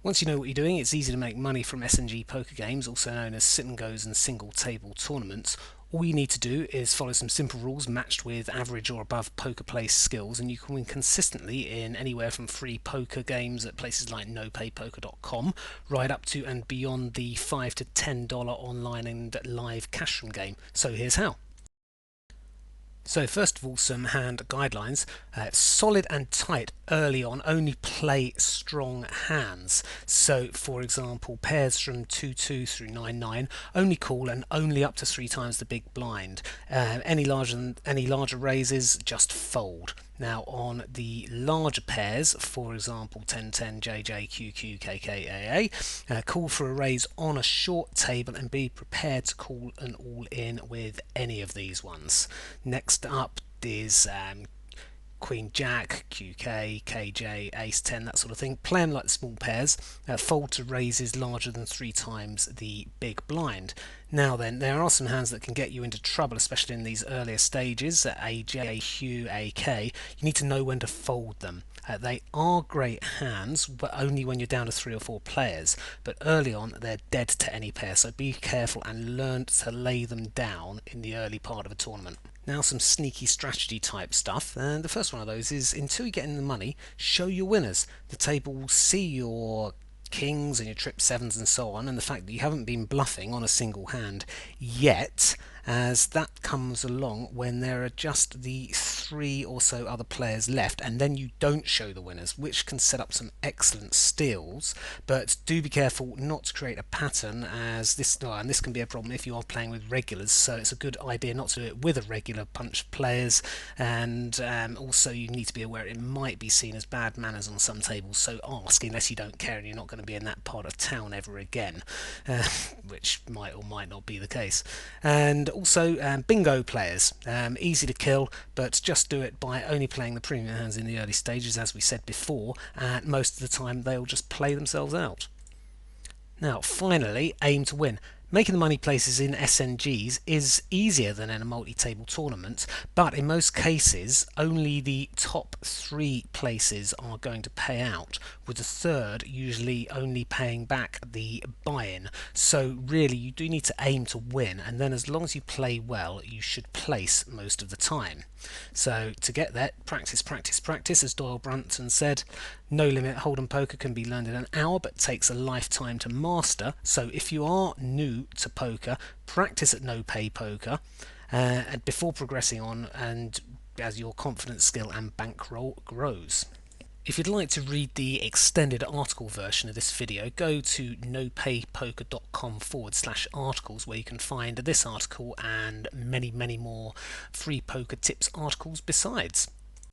Once you know what you're doing, it's easy to make money from SNG poker games, also known as sit and goes and single table tournaments. All you need to do is follow some simple rules matched with average or above poker place skills, and you can win consistently in anywhere from free poker games at places like nopaypoker.com right up to and beyond the $5 to $10 online and live cash room game. So here's how. So first of all, some hand guidelines. Solid and tight early on, only play strong hands. So for example, pairs from 2-2 through 9-9 only call and only up to 3 times the big blind. Any larger raises, just fold. Now on the larger pairs, for example 10-10, JJ, QQ, KK, AA, call for a raise on a short table and be prepared to call an all-in with any of these ones. Next up is Queen Jack, QK, KJ, Ace 10, that sort of thing. Play them like the small pairs. Fold to raises larger than 3 times the big blind. Now then, there are some hands that can get you into trouble, especially in these earlier stages. AJ, Q, AK. You need to know when to fold them. They are great hands, but only when you're down to 3 or 4 players. But early on, they're dead to any pair, so be careful and learn to lay them down in the early part of a tournament. Now some sneaky strategy type stuff, and the first one of those is until you get in the money, show your winners. The table will see your kings and your trip sevens and so on, and the fact that you haven't been bluffing on a single hand yet, as that comes along when there are just the 3 or so other players left, and then you don't show the winners, which can set up some excellent steals. But do be careful not to create a pattern, as this and this can be a problem if you are playing with regulars, so it's a good idea not to do it with a regular bunch of players. And also you need to be aware it might be seen as bad manners on some tables, so ask unless you don't care and you're not going to be in that part of town ever again, which might or might not be the case. And also bingo players, easy to kill, but just do it by only playing the premium hands in the early stages, as we said before, and most of the time they'll just play themselves out. Now finally, aim to win. Making the money places in SNGs is easier than in a multi-table tournament, but in most cases only the top 3 places are going to pay out, with the third usually only paying back the buy-in. So really you do need to aim to win, and then as long as you play well you should place most of the time. So to get there, practice, practice, practice, as Doyle Brunton said. No limit hold'em poker can be learned in an hour but takes a lifetime to master. So if you are new to poker, practice at No Pay Poker and before progressing on, and as your confidence, skill and bankroll grows. If you'd like to read the extended article version of this video, go to nopaypoker.com/articles, where you can find this article and many more free poker tips articles besides.